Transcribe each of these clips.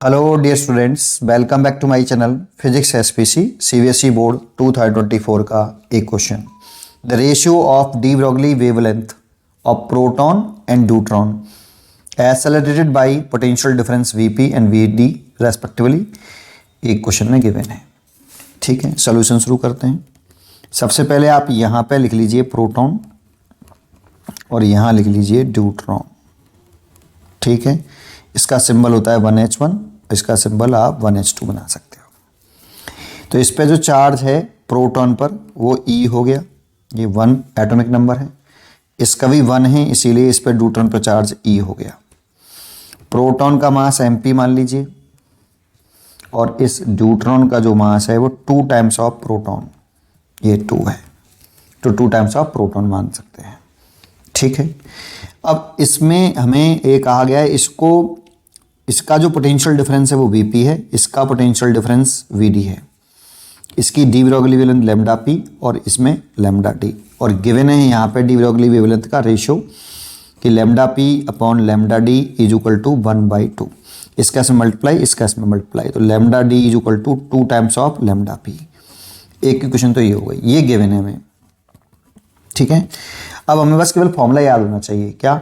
Hello dear students, welcome back to my channel Physics SPC CBSE Board 2024 का एक question. The ratio of de Broglie wavelength of proton and neutron as celebrated by potential difference Vp and Vd respectively एक question में given है। ठीक है, solution शुरू करते हैं। सबसे पहले आप यहाँ पे लिख लीजिए प्रोटॉन और यहाँ लिख लीजिए न्यूट्रॉन। ठीक है, इसका सिंबल होता है 1H1, इसका सिंबल आप 1H2 बना सकते हो। तो इस पे जो चार्ज है प्रोटॉन पर वो E हो गया, ये 1 एटॉमिक नंबर है। इसका भी 1 है, इसीलिए इस पे न्यूट्रॉन पर चार्ज E हो गया। प्रोटॉन का मास mp मान लीजिए और इस न्यूट्रॉन का जो मास है वो 2 टाइम्स ऑफ प्रोटॉन, ये 2 है, तो 2 टाइम्स ऑफ प्रोटॉन मान सकते हैं। ठीक है, अब इसमें हमें एक कहा गया है इसका जो पोटेंशियल डिफरेंस है वो Vp है, इसका पोटेंशियल डिफरेंस Vd है, इसकी de Broglie wavelength lambda p और इसमें लैम्डा डी, और गिवन है यहाँ पे डी ब्रोगली वेवलेंथ का रेशियो कि lambda p upon lambda d is equal to 1/2। इसका इसमें मल्टीप्लाई, इसका इसमें मल्टीप्लाई, तो lambda d is equal to 2 times of lambda p. एक इक्वेशन तो ये हो गई, ये गिवन है हमें। ठीक है, अब हमें बस केवल फॉर्मूला याद होना चाहिए। क्या?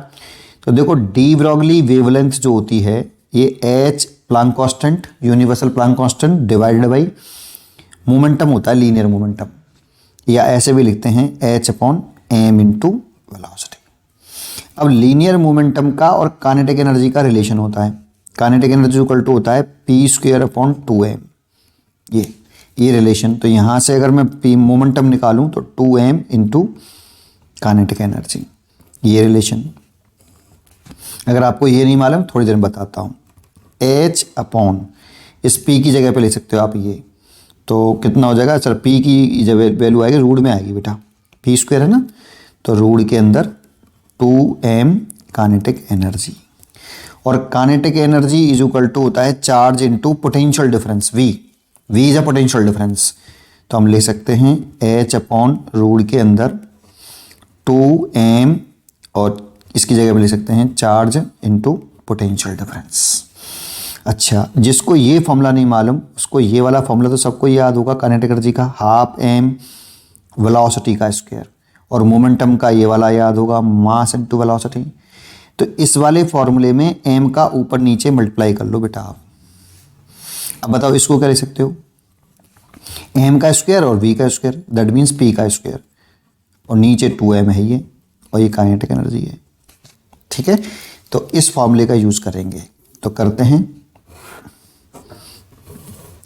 तो देखो डी ब्रोगली वेवलेंथ जो होती है ये H Planck constant, universal Planck constant divided by momentum होता है, लीनियर मोमेंटम, या ऐसे भी लिखते हैं H upon m into velocity. अब लीनियर मोमेंटम का और काइनेटिक एनर्जी का रिलेशन होता है, काइनेटिक एनर्जी इक्वल टू होता है p² अपॉन 2m, ये रिलेशन। तो यहाँ से अगर मैं p मोमेंटम निकालूं तो 2m इंटू काइनेटिक एनर्जी, ये रिलेशन। अगर आपको ये नहीं मालूम थोड़ी देर में बताता हूँ। H अपॉन इस P की जगह पे ले सकते हो आप, ये तो कितना हो जाएगा? चल P की जब वैल्यू आएगी रूट में आएगी बेटा, p² है ना, तो रूट के अंदर 2m काइनेटिक एनर्जी, और kinetic energy is equal to होता है charge into potential difference v is a potential difference. तो हम ले सकते हैं H अपॉन रूट के अंदर 2m और इसकी जगह पे ले सकते हैं चार्ज इनटू पोटेंशियल डिफरेंस। अच्छा, जिसको ये फॉर्मूला नहीं मालूम उसको ये वाला फॉर्मूला तो सबको याद होगा, काइनेटिक एनर्जी का हाफ m वेलोसिटी का स्क्वायर, और मोमेंटम का ये वाला याद होगा मास इनटू वेलोसिटी। तो इस वाले फॉर्मूले में m का ऊपर नीचे मल्टीप्लाई कर लो बेटा आप। अब बताओ इसको क्या ले सकते हो? m का स्क्वायर और v का स्क्वायर, दैट मीन्स p का स्क्वायर, और नीचे 2m है ये, और ये काइनेटिक एनर्जी है। ठीक है, तो इस फॉर्मूले का यूज करेंगे। तो करते हैं,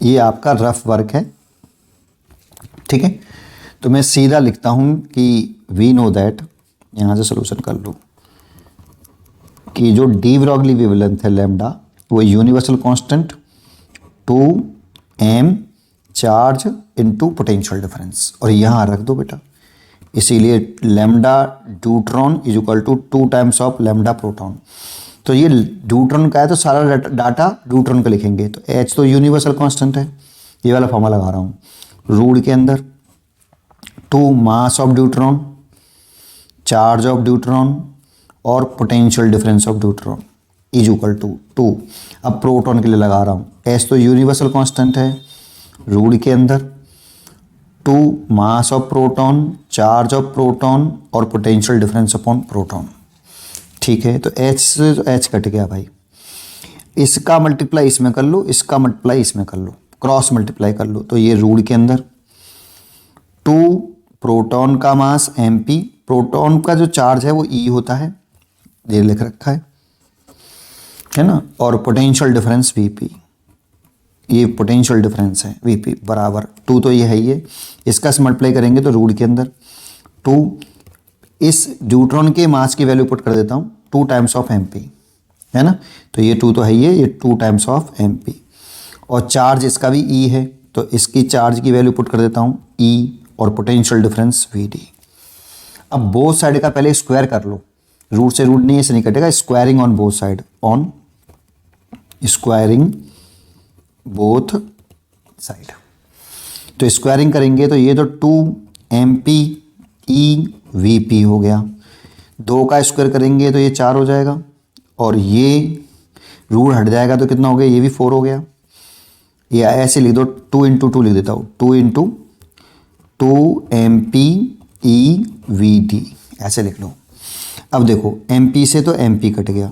ये आपका रफ वर्क है। ठीक है, तो मैं सीधा लिखता हूं कि वी नो दैट, यहां से सोल्यूशन कर लो, कि जो डी ब्रोगली वेवलेंथ है लैम्डा वो universal constant 2m charge into potential difference, और यहां रख दो बेटा। इसीलिए lambda neutron is equal to 2 times of lambda proton. तो ये न्यूट्रॉन का है तो सारा डाटा न्यूट्रॉन का लिखेंगे। तो H तो यूनिवर्सल कांस्टेंट है, ये वाला फॉर्मूला लगा रहा हूँ। रूट के अंदर 2 mass of neutron, charge of neutron और potential difference of neutron is equal to 2। अब प्रोटॉन के लिए लगा रहा हूँ, H तो यूनिवर्सल कांस्टेंट है, रूट के अंदर 2 mass of proton, charge of proton और पोटेंशियल डिफरेंस अपॉन प्रोटॉन। ठीक है, तो H से तो H कट गया भाई, इसका मल्टीप्लाई इसमें कर लो, इसका मल्टीप्लाई इसमें कर लो, क्रॉस मल्टीप्लाई कर लो। तो ये रूट के अंदर 2 प्रोटॉन का मास mp, प्रोटॉन का जो चार्ज है वो E होता है, ये लिख रखा है ना, और पोटेंशियल डिफरेंस Vp, ये पोटेंशियल डिफरेंस है Vp बराबर 2, तो ये है ये, इसका से मल्टीप्लाई करेंगे तो रूट के अंदर 2, इस न्यूट्रॉन के मास की वैल्यू पुट कर देता हूँ 2 टाइम्स ऑफ mp, है ना, तो ये 2 तो है ये 2 टाइम्स ऑफ mp, और चार्ज इसका भी E है तो इसकी चार्ज की वैल्यू पुट कर देता हूँ E, और पोटेंशियल डिफरेंस Vd। अब बोथ साइड का पहले स्क्वायर कर लो, रूट से रूट नहीं, ऐसे नहीं कटेगा, squaring on both side, on squaring both side. तो स्क्वायरिंग करेंगे तो ये तो 2mp E Vp हो गया, 2 का स्क्वायर करेंगे तो ये 4 हो जाएगा, और ये रूट हट जाएगा तो कितना हो गया, ये भी 4 हो गया। या ऐसे लिख दो, 2 इंटू 2 लिख देता हूँ, 2 इंटू 2 MPEVD ऐसे लिख लो। अब देखो MP से तो MP कट गया,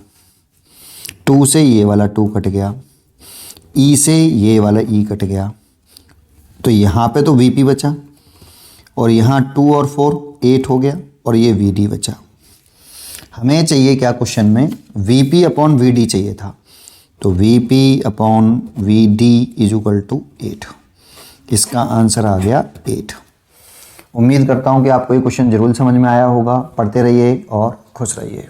2 से ये वाला 2 कट गया, E से ये वाला E कट गया, तो यहाँ पे तो VP बचा, और यहाँ 2 और 4 8 हो गया, और ये VD बचा। हमें चाहिए क्या क्वेश्चन में, VP अपॉन VD चाहिए था, तो VP upon VD is equal to 8। इसका आंसर आ गया 8। उम्मीद करता हूँ कि आपको ये क्वेश्चन जरूर समझ में आया होगा। पढ़ते रहिए और खुश रहिए।